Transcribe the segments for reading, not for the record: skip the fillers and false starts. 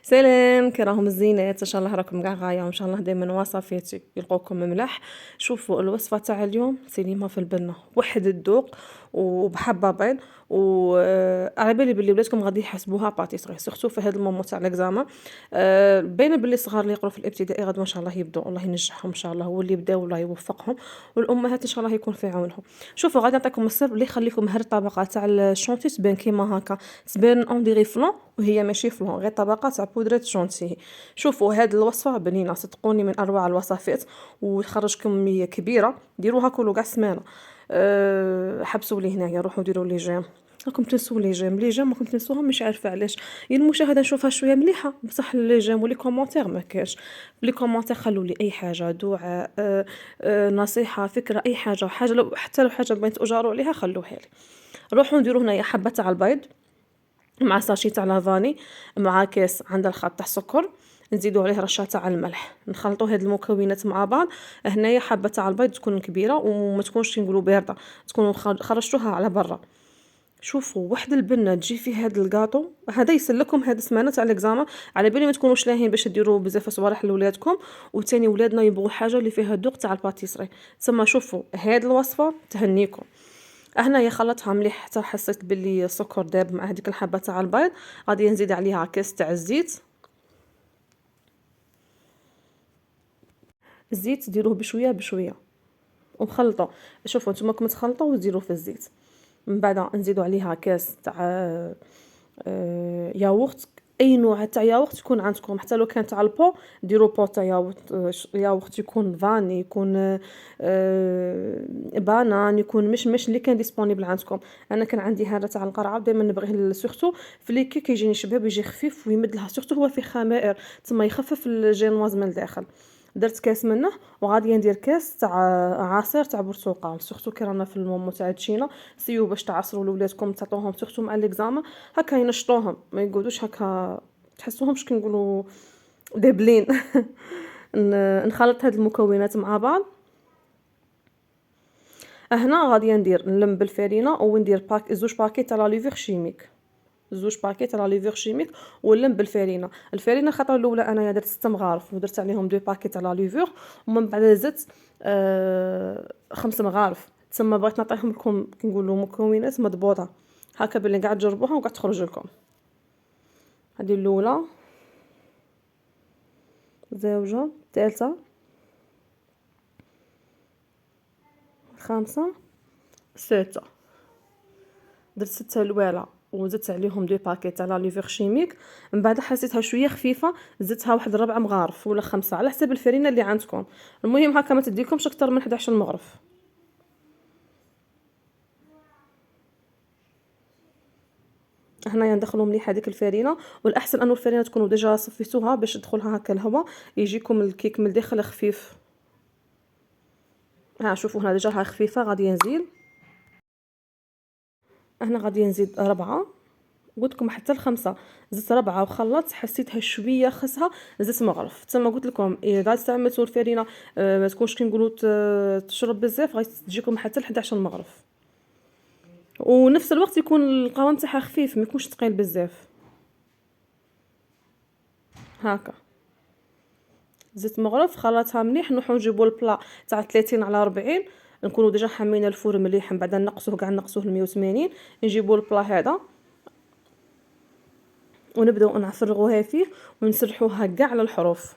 سلام، كي راهم الزينات؟ ان شاء الله راكم كاع غايه، وان شاء الله دائما وصفاتي يلقوكم مملح. شوفوا الوصفه تاع اليوم سينيما في البنه، وحد الذوق وبحبه بيض. و على بالي بلي ولادكم غادي يحسبوها باتيسري، سورتو في هذا المومون تاع ليكزامان. باينه بلي الصغار اللي يقروا في الابتدائي غادي ان شاء الله يبداو، الله ينجحهم ان شاء الله، هو اللي يبداو الله يوفقهم، والامهات ان شاء الله يكون في عونهم. شوفوا غادي نعطيكم السر اللي يخليكم هاد الطبقه تاع الشونتي تبان كيما هكا، تبان اون ديغي فلون وهي ماشي فلون، غير طبقه تاع بودره شونتي. شوفوا هاد الوصفه بنينه صدقوني، من اروع الوصفات وتخرج كميه كبيره، ديروها كل كاع سمانه. حبسوا لي هنايا، روحوا ديروا لي جيم، راكم تنسوا لي جيم، لي جيم راكم تنسوهم مش عارفه علاش. يا المشاهده نشوفها شويه مليحه، بصح لي جيم ولي كومونتير ما كاش. لي كومونتير خلوا لي اي حاجه، دعاء، نصيحه، فكره، اي حاجه، حاجه لو حتى لو حاجه بغيت اجاروا عليها خلوها لي. روحوا نديروا هنايا حبه تاع البيض مع ساشي تاع لافاني، مع كاس عندها الخط تاع سكر، نزيدوا عليه رشه تاع الملح، نخلطوا هاد المكونات مع بعض. هنايا حبه تاع البيض تكون كبيره وما تكونش نقولوا بارده، تكونوا خرجتوها على برا. شوفوا واحد البنه تجي في هاد الكاطو هذا يسلكم هاد السمانه تاع الاكزاما، على بالي ما تكونوش لاهين باش ديروا بزاف صوالح لولادكم، وثاني ولادنا يبغوا حاجه اللي فيها الذوق تاع الباتيسري. تسمى شوفوا هاد الوصفه تهنيكم. هنايا خلطها مليح حتى حسيت باللي السكر داب مع هذيك الحبه تاع البيض. غادي نزيد عليها كاس تاع الزيت. الزيت ديروه بشويه بشويه وخلطوا. شوفوا نتوما كما تخلطوا وديروا في الزيت. من بعد نزيدوا عليها كاس تاع ياغورت، اي نوع تاع ياغورت يكون عندكم، حتى لو كان تاع البو ديروا بو تاع ياغورت. ياغورت يكون فاني، يكون بانان، يكون مش اللي كان ديسپونيبل عندكم. انا كان عندي هذا تاع القرعه، دائما نبغيه سورتو في لي كيك يجيني شباب، يجي خفيف ويمد لها، سورتو هو فيه خمائر تما يخفف الجينواز من الداخل. درت كاس منه، وغادي ندير كاس تاع عصير تاع برتقال، سورتو كي رانا في المومو تاع تشينا، سيو باش تعصروا لولادكم تعطوهم سورتو مع ليكزاما، هكا ينشطوهم ما يقعدوش هكا تحسوهمش كي نقولوا دابلين. نخلط هاد المكونات مع بعض. هنا غادي ندير نلم بالفارينه وندير زوج باكيت تاع لا ليفور شيميك، زوج باكيت تاع لا ليفور شيميك، ونلم بالفارينه. الفارينه خاطر الاولى انايا درت 6 مغارف ودرت عليهم دو باكيت تاع لا ليفور، ومن بعد زدت 5 مغارف، تسمى بغيت نعطيهم لكم كي نقولوا مكونات مضبوطه هكا باللي قاعد تجربوها وقاعد تخرج لكم. هذه الاولى، زوجة، ثالثه، خامسه، سته. درت 6 الوالا وزدت عليهم دو باكيت تاع لا ليفور شيميك. من بعد حسيتها شويه خفيفه، زدتها واحد 4 مغارف ولا 5 على حسب الفرينه اللي عندكم. المهم هكا ما تديكمش اكثر من 11 مغرف. هنايا ندخلوا مليح هذيك الفرينه، والاحسن انه الفرينه تكونوا ديجا صفيتوها باش تدخلها هكا الهواء، يجيكم الكيك من الداخل خفيف. ها شوفوا هنا ديجا ها خفيفه. غادي نزيد هنا، غادي نزيد 4، قلت لكم حتى ل5، زدت 4 وخلطت، حسيتها شويه خسها، زدت مغرف. تما قلت لكم اذا غادي تعملوا الفرينه ما تكونش كي نقولوا تشرب بزاف، غادي تجيكم حتى ل 11 مغرف، ونفس الوقت يكون القوام تاعها خفيف، ما يكونش ثقيل بزاف. هكا زدت مغرف، خلطها مليح، نروحو نجيبو البلا تاع 30 على 40، نكونوا ديجا حامين الفور مليح، من بعد نقصوه كاع نقصوه ل 180، نجيبو البلا هذا ونبداو نفرغوها فيه ونسرحوها كاع على الحروف.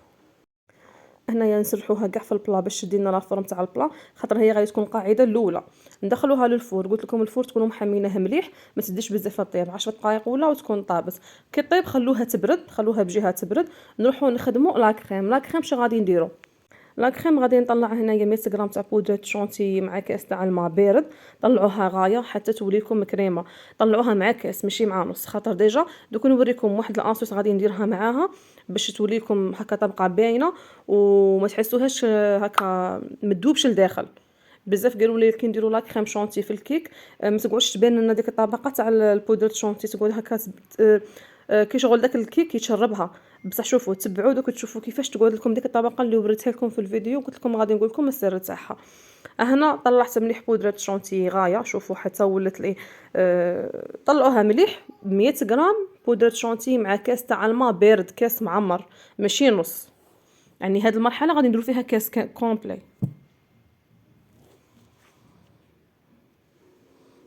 هنايا نسرحوها كاع في البلا باش تدينا لا فورم تاع البلا، خاطر هي غادي تكون القاعده الاولى. ندخلوها للفور، قلت لكم الفور تكونوا محمينه مليح، ما تديش بزاف طيب 10 دقائق ولا وتكون طابت. كي طيب خلوها تبرد، خلوها بجهه تبرد، نروحو نخدموا لا كريم. لا كريم شنو غادي نديرو؟ لا كريم غادي نطلع هنايا 100 غرام تاع بودره شونتي مع كاس تاع الماء بارد، طلعوها غايه حتى تولي لكم كريمه، طلعوها مع كاس ماشي مع نص، خاطر ديجا دوك نوريكم واحد الانصوص غادي نديرها معاها باش تولي لكم هكا طبقه باينه وما تحسوهاش هكا مدوبش لداخل. بزاف قالوا لي كي نديروا لا كريم شونتي في الكيك ما تقعدش تبان لنا ديك الطبقه تاع البودره شونتي، تقعد هكا كي شغل داك الكيك يتشربها. بصح شوفوا تبعوا دوك تشوفوا كيفاش تقعد لكم ديك الطبقه اللي وريتها لكم في الفيديو، قلت لكم غادي نقول لكم السر تاعها. هنا طلعت مليح بودره شونتي غايه، شوفوا حتى ولات لي طلعوها مليح. 100 غرام بودره شونتي مع كاس تاع الماء بارد، كاس معمر ماشي نص، يعني هاد المرحله غادي نديرو فيها كاس كومبلي.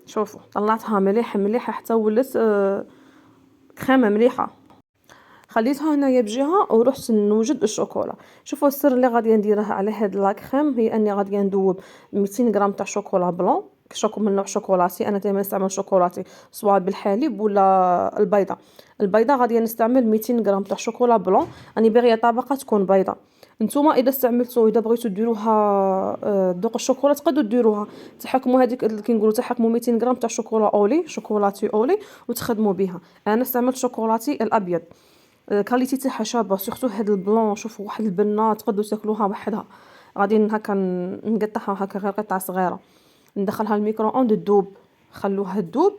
شوفوا طلعتها مليحه مليحه حتى ولات كريمه مليحه. خليتها هنايا بجهه ورحت نوجد الشوكولا. شوفوا السر اللي غادي نديرها على هاد لاكريم هي اني غادي ندوب 200 غرام تاع شوكولا بلون، من نوع شوكولاتي. انا دائما نستعمل شوكولاتي سواء بالحليب ولا البيضه. البيضه غادي نستعمل 200 غرام تاع شوكولا بلون، راني باغيه طبقه تكون بيضه. نتوما اذا استعملتوا اذا بغيتوا ديروها دوق الشوكولا تقدروا ديروها تحكموا هذيك كي نقولوا تحكموا 200 غرام تاع شوكولا اولي، شوكولاتي اولي وتخدموا بها. انا استعملت شوكولاتي الابيض، كاليتي تاعها شابه سورتو هاد البلون. شوفوا واحد البنه تقدروا تاكلوها وحدها. غادي هكا نقطعها هكا غير قطع صغيره، ندخلها الميكرو اوند تذوب، خلوها تذوب.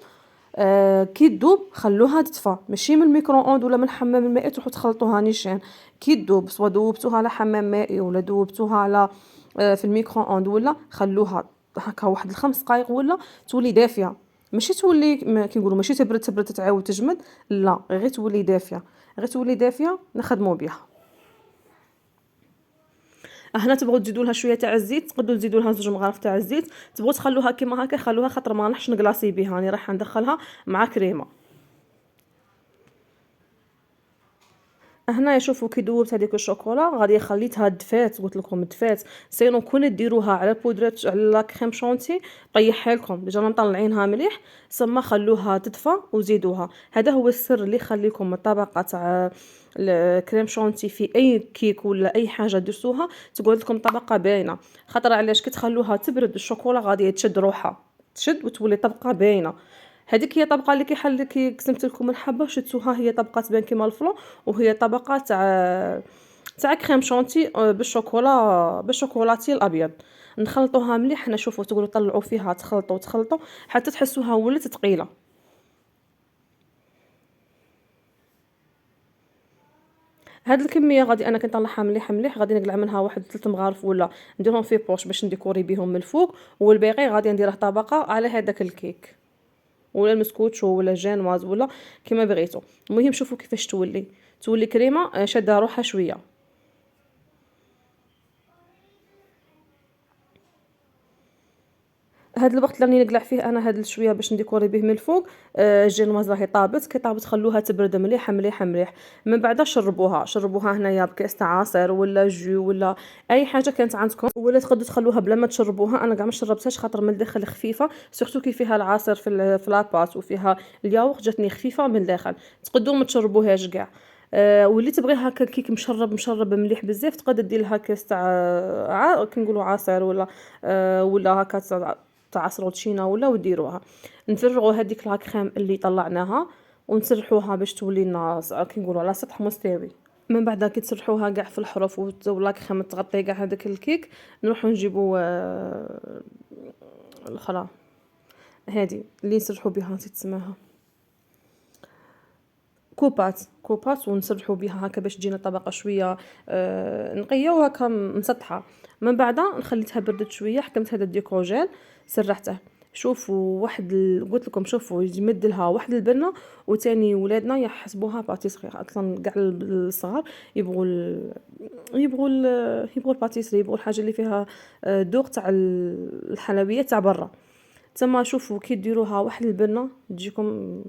كي تذوب خلوها تدفى، ماشي من الميكرو اوند ولا من الحمام المائي تروحوا تخلطوها نيشان. كي تذوب سوا ذوبتوها على حمام مائي ولا ذوبتوها على في الميكرو اوند، ولا خلوها هكا واحد 5 دقائق ولا تولي دافيه. ماشي تولي كي نقولوا ماشي تبرد تبرد تعاود تجمد، لا غير تولي دافيه، غير تولي دافيه نخدموا بها. هنا تبغوا تزيدوا لها شويه تاع الزيت، تقدروا تزيدوا لها 2 مغارف تاع الزيت. تبغوا تخلوها كيما هكا خلوها، خاطر ما راحش نكلاصي بها، راني راح ندخلها مع كريمه. هنا شوفوا كي دوبت هذيك الشوكولا غادي خليتها دفات، قلت لكم دفات. سينو كون ديروها على بودره على لا كريم شونتي طيحها لكم ديجا مطلعينها مليح، سما خلوها تدفى وزيدوها. هذا هو السر اللي يخليكم الطبقه تاع الكريم شونتي في اي كيك ولا اي حاجه درتوها تقعد لكم طبقه باينه. خاطر علاش كي تخلوها تبرد الشوكولا غادي تشد روحها، تشد وتولي طبقه باينه. هذيك هي طبقه اللي كيحل كي قسمت لكم الحبه شفتوها، هي طبقه تبان كيما الفلو، وهي طبقه تاع كريم شونتي بالشوكولاتي الابيض. نخلطوها مليح. هنا شوفوا تقولوا طلعوا فيها تخلطوا تخلطوا حتى تحسوها ولات ثقيله. هاد الكميه غادي انا كنطلعها مليح مليح، غادي نقلع منها واحد 3 مغارف ولا نديرهم في بوش باش نديكوري بهم من الفوق، والباقي غادي نديره طبقه على هذاك الكيك ولا المسكوتشو ولا جانواز ولا كيما بغيتو. المهم شوفوا كيفاش تولي كريمه شاده روحها شويه. هاد الوقت اللي راني نقلع فيه انا هاد الشويه باش نديكوري به من الفوق، الجينواز راهي طابت. كي طابت خلوها تبرد مليح مليح مليح، من بعد شربوها هنايا بكاس تاع عصير ولا جو ولا اي حاجه كانت عندكم، ولا تقدروا تخلوها بلا ما تشربوها. انا كاع ما شربتهاش خاطر من الداخل خفيفه، سورتو كي فيها العصير في لاباط وفيها الياغورت جاتني خفيفه من الداخل. تقدروا ما تشربوهاش كاع. واللي تبغي هكا كيك مشرب مليح بزاف تقدر دير لها كاس تاع كي نقولوا عصير ولا ولا هكا تاع عصرو تشينا ولا وديروها. نفرغوا هذيك لاكريم اللي طلعناها ونسرحوها باش تولي لنا كي نقولوا على سطح مستوي. من بعد كي تسرحوها كاع في الحروف ولاكريم تغطي كاع هذاك الكيك، نروحوا نجيبوا الاخرى هذه اللي نسرحوا بها نسيت اسمها، كوبات ونسرحوا بها هكا باش تجينا طبقه شويه نقيه وهكا مسطحه. من بعد خليتها بردت شويه، حكمت هذا الديكور جيل سرحته. شوفوا قلت لكم شوفوا يمد لها واحد البنه، وتاني ولادنا يحسبوها باتيسري. اصلا كاع الصغار يبغوا الباتيسري، يبغوا الحاجه اللي فيها ذوق تاع الحلويات تاع برا. تما شوفوا كي ديروها واحد البنه تجيكم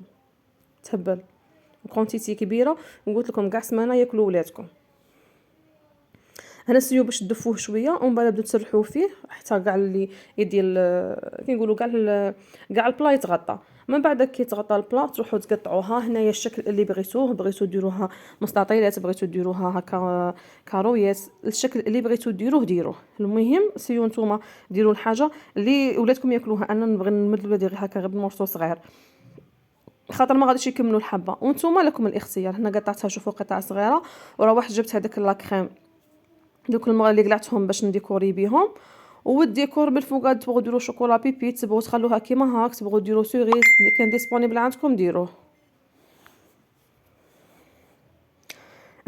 تهبل كونتيتي كبيره، وقلت لكم كاع سمانه ياكلوا ولادكم. هنا سيو باش تدفوه شويه ومن بعد بدو تسرحوه فيه حتى كاع اللي يدير كي نقولوا كاع البلا يتغطى. من بعد كي تغطى البلا تروحوا تقطعوها. هنايا الشكل اللي بغيتو ديروها مستطيلات، بغيتو ديروها هكا كارويات، الشكل اللي بغيتو ديروه. المهم سيو نتوما ديروا الحاجه اللي ولادكم ياكلوها. انا نبغي نمد ولادي غير هكا غير بمورسو صغير خاطر ما غاديش يكملوا الحبه، وانتم لكم الاختيار. هنا قطعتها شوفوا قطع صغيره، وروحت جبت هذاك لاكريم دوك اللي قلعتهم باش نديكوري بهم. والديكور بالفوق تبغوا ديروا شوكولا بيبي، تبغوا تخلوها كيما هاك، تبغوا ديروا سوريز اللي كان ديسپونيبل عندكم ديروه.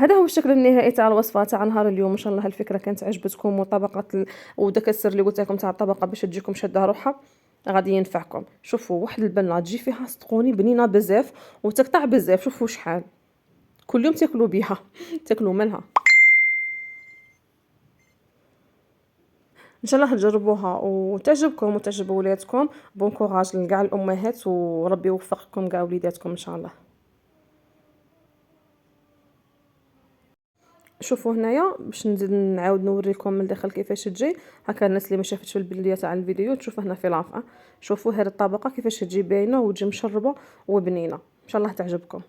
هذا هو الشكل النهائي تاع الوصفه تاع نهار اليوم. ان شاء الله الفكره كانت عجبتكم، وطبقه وداك السر اللي قلت لكم تاع الطبقه باش تجيكم شاده روحها غادي ينفعكم. شوفوا واحد البنه تجي فيها صدقوني بنينه بزاف وتقطع بزاف. شوفوا شحال كل يوم تاكلوا بها تاكلوا منها. ان شاء الله تجربوها وتعجبكم وتعجب ولادكم. بون كوراج لكاع الامهات، وربي يوفقكم كاع وليداتكم ان شاء الله. شوفوا هنايا باش نزيد نعاود نوريكم من الداخل كيفاش تجي. هكا الناس اللي ما شافتش في البدايه تاع الفيديو تشوفوا هنا في لافا. شوفوا هذه الطبقه كيفاش تجي باينه وتجي مشربه وبنينه. ان شاء الله تعجبكم.